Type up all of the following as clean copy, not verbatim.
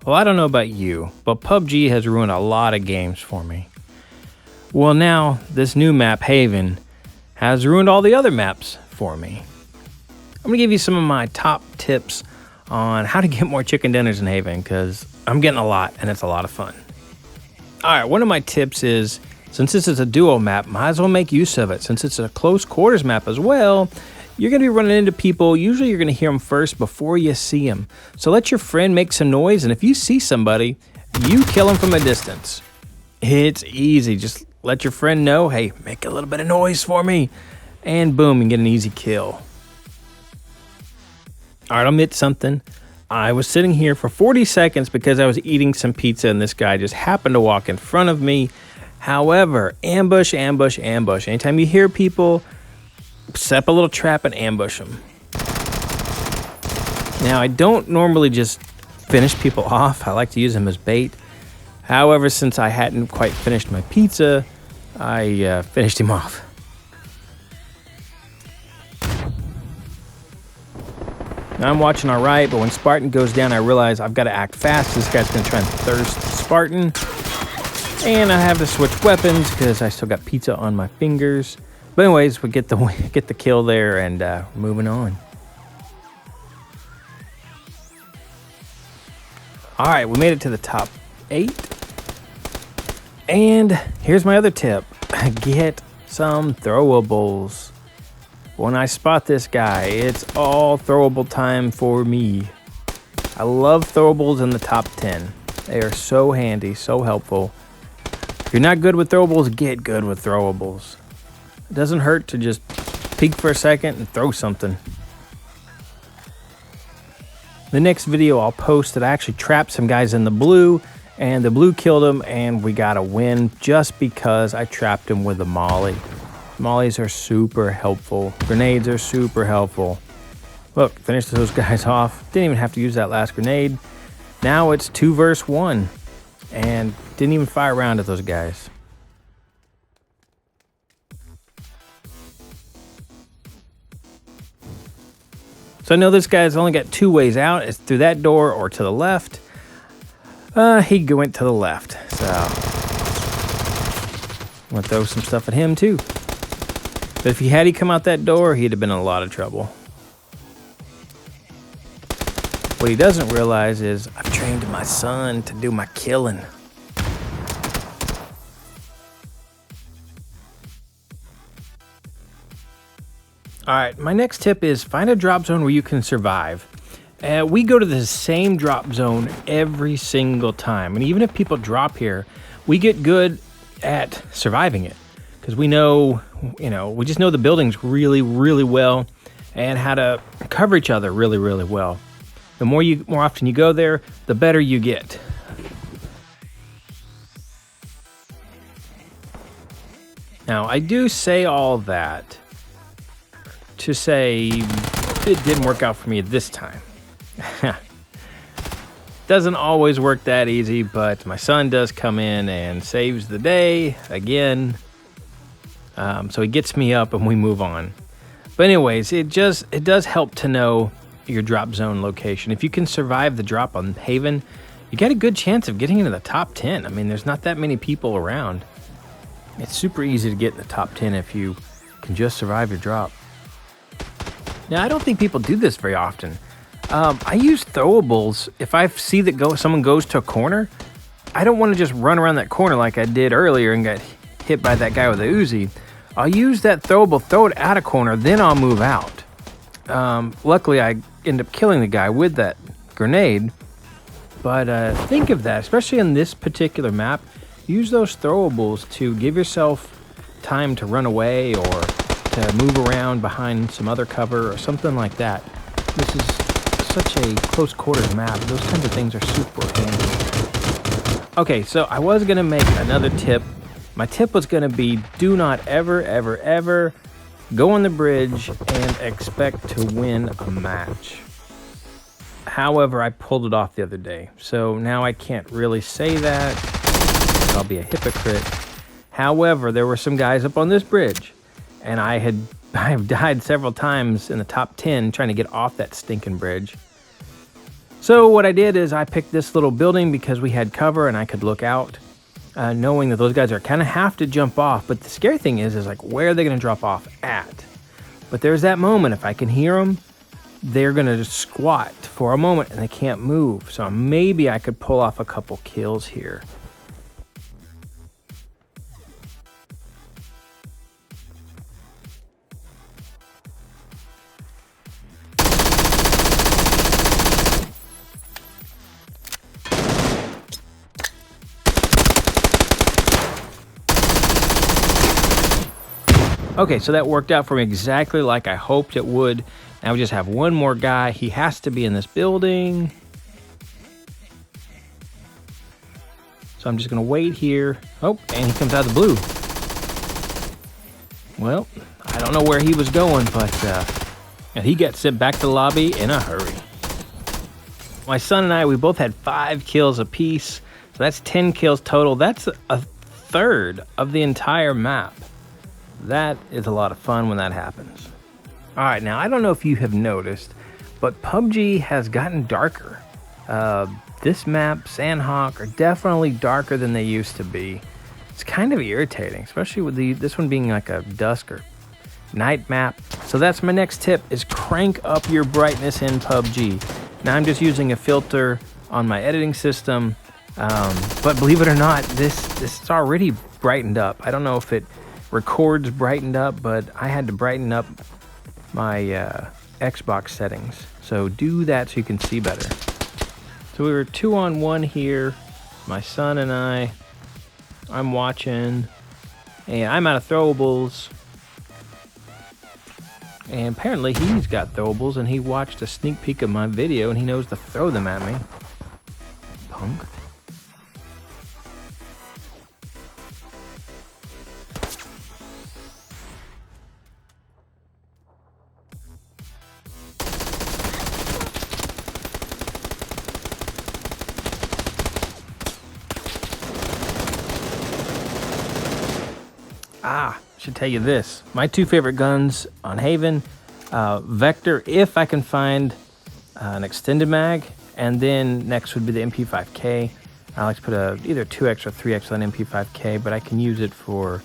Well, I don't know about you, but PUBG has ruined a lot of games for me. Well, now this new map, Haven, has ruined all the other maps for me. I'm going to give you some of my top tips on how to get more chicken dinners in Haven, because I'm getting a lot and it's a lot of fun. All right, one of my tips is, since this is a duo map, might as well make use of it. Since it's a close quarters map as well, you're going to be running into people. Usually you're going to hear them first before you see them. So let your friend make some noise, and if you see somebody, you kill them from a distance. It's easy. Just let your friend know, hey, make a little bit of noise for me, and boom, you get an easy kill. All right, I'll admit something. I was sitting here for 40 seconds because I was eating some pizza, and this guy just happened to walk in front of me. However, ambush, ambush, ambush. Anytime you hear people, set up a little trap and ambush them. Now, I don't normally just finish people off. I like to use them as bait. However, since I hadn't quite finished my pizza, I finished him off. Now I'm watching all right, but when Spartan goes down, I realize I've got to act fast. This guy's going to try and thirst Spartan. And I have to switch weapons because I still got pizza on my fingers. But anyways, we get the kill there, and moving on. All right, we made it to the top 8. And here's my other tip. Get some throwables. When I spot this guy, it's all throwable time for me. I love throwables in the top 10. They are so handy, so helpful. If you're not good with throwables, get good with throwables. It doesn't hurt to just peek for a second and throw something. The next video I'll post that I actually trapped some guys in the blue, and the blue killed them, and we got a win just because I trapped him with a molly. Mollies are super helpful. Grenades are super helpful. Look, finished those guys off. Didn't even have to use that last grenade. Now it's 2 versus 1. And didn't even fire around at those guys. So I know this guy's only got 2 ways out. It's through that door or to the left. He went to the left. So I'm going to throw some stuff at him too. But if he come out that door, he'd have been in a lot of trouble. What he doesn't realize is I've trained my son to do my killing. All right, my next tip is find a drop zone where you can survive. We go to the same drop zone every single time. And even if people drop here, we get good at surviving it. Because we know, we just know the buildings really, really well and how to cover each other really, really well. The more often you go there, the better you get. Now, I do say all that to say it didn't work out for me this time. Doesn't always work that easy, but my son does come in and saves the day again. So he gets me up and we move on. But anyways, it does help to know your drop zone location. If you can survive the drop on Haven, you got a good chance of getting into the top 10. I mean, there's not that many people around. It's super easy to get in the top 10 if you can just survive your drop. Now, I don't think people do this very often. I use throwables. If I see that someone goes to a corner, I don't want to just run around that corner like I did earlier and got hit by that guy with the Uzi. I'll use that throwable, throw it at a corner, then I'll move out. Luckily, I end up killing the guy with that grenade. But think of that, especially on this particular map. Use those throwables to give yourself time to run away or to move around behind some other cover or something like that. This is such a close quarters map. Those kinds of things are super handy. Okay, so I was going to make another tip. My tip was going to be do not ever, ever, ever go on the bridge and expect to win a match. However, I pulled it off the other day, so now I can't really say that. I'll be a hypocrite. However, there were some guys up on this bridge, and I've died several times in the top 10 trying to get off that stinking bridge. So what I did is I picked this little building because we had cover and I could look out, knowing that those guys are kind of have to jump off. But the scary thing is like, where are they going to drop off at? But there's that moment, if I can hear them, they're going to just squat for a moment and they can't move. So maybe I could pull off a couple kills here. Okay, so that worked out for me exactly like I hoped it would. Now we just have one more guy. He has to be in this building. So I'm just gonna wait here. Oh, and he comes out of the blue. Well, I don't know where he was going, but he got sent back to the lobby in a hurry. My son and I, we both had 5 kills apiece. So that's 10 kills total. That's a third of the entire map. That is a lot of fun when that happens. All right, now I don't know if you have noticed, but PUBG has gotten darker. This map, Sandhawk, are definitely darker than they used to be. It's kind of irritating, especially with this one being like a dusk or night map. So that's my next tip, is crank up your brightness in PUBG. Now I'm just using a filter on my editing system, but believe it or not, this is already brightened up. I don't know if it records brightened up, but I had to brighten up my Xbox settings. So do that so you can see better. So we were 2-on-1 here, my son and I'm watching, and I'm out of throwables. And apparently he's got throwables and he watched a sneak peek of my video and he knows to throw them at me. Punk. Should tell you this. My 2 favorite guns on Haven, Vector, if I can find an extended mag, and then next would be the MP5K. I like to put either 2X or 3X on MP5K, but I can use it for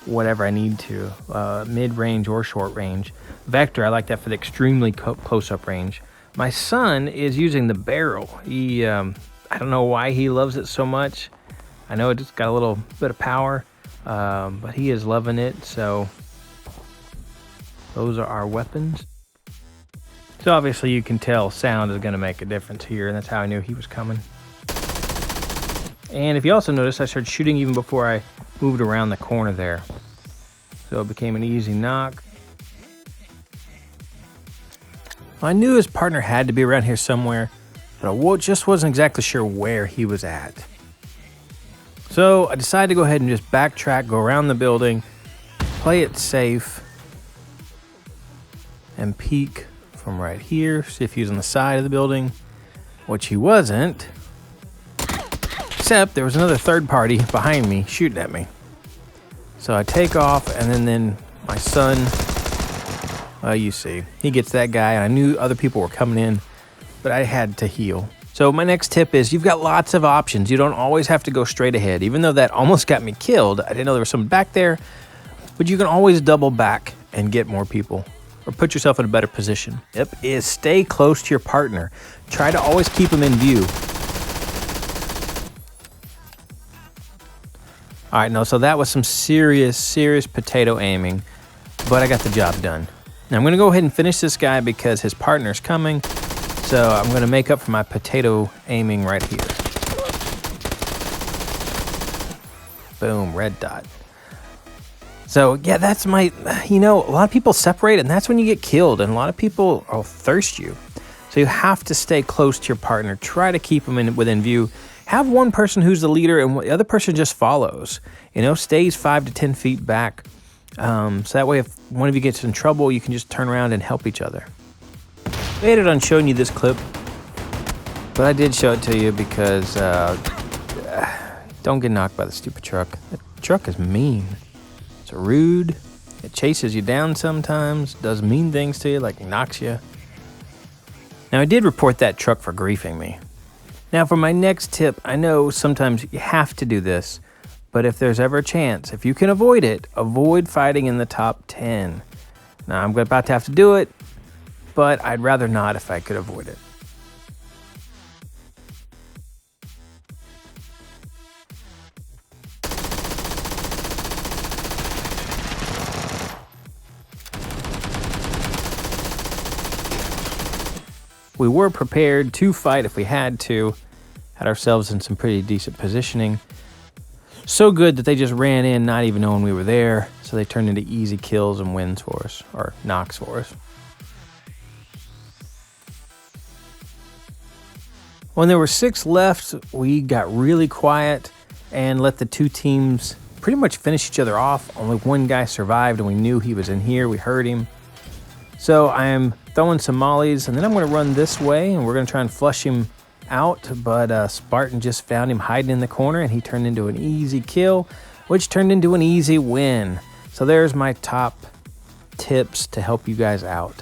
whatever I need to, mid-range or short range. Vector, I like that for the extremely close-up range. My son is using the barrel. He, I don't know why he loves it so much. I know it's got a little bit of power. But he is loving it, so those are our weapons. So obviously you can tell sound is going to make a difference here, and that's how I knew he was coming. And if you also notice, I started shooting even before I moved around the corner there. So it became an easy knock. I knew his partner had to be around here somewhere, but I just wasn't exactly sure where he was at. So I decided to go ahead and just backtrack, go around the building, play it safe, and peek from right here, see if he was on the side of the building, which he wasn't, except there was another third party behind me shooting at me. So I take off, and then my son, you see, he gets that guy, and I knew other people were coming in, but I had to heal. So my next tip is you've got lots of options. You don't always have to go straight ahead. Even though that almost got me killed, I didn't know there was someone back there, but you can always double back and get more people or put yourself in a better position. Tip is stay close to your partner. Try to always keep them in view. All right, no, so that was some serious potato aiming, but I got the job done. Now I'm gonna go ahead and finish this guy because his partner's coming. So I'm going to make up for my potato aiming right here. Boom, red dot. So yeah, that's my, a lot of people separate and that's when you get killed, and a lot of people will thirst you. So you have to stay close to your partner. Try to keep them within view. Have one person who's the leader and the other person just follows. Stays 5 to 10 feet back. So that way if one of you gets in trouble, you can just turn around and help each other. I debated on showing you this clip, but I did show it to you because don't get knocked by the stupid truck. The truck is mean. It's rude. It chases you down sometimes, does mean things to you, like knocks you. Now, I did report that truck for griefing me. Now, for my next tip, I know sometimes you have to do this, but if there's ever a chance, if you can avoid it, avoid fighting in the top 10. Now, I'm about to have to do it, but I'd rather not if I could avoid it. We were prepared to fight if we had to. Had ourselves in some pretty decent positioning. So good that they just ran in not even knowing we were there. So they turned into easy kills and wins for us, or knocks for us. When there were 6 left, we got really quiet and let the 2 teams pretty much finish each other off. Only one guy survived and we knew he was in here. We heard him. So I am throwing some mollies, and then I'm going to run this way, and we're going to try and flush him out. But Spartan just found him hiding in the corner, and he turned into an easy kill, which turned into an easy win. So there's my top tips to help you guys out.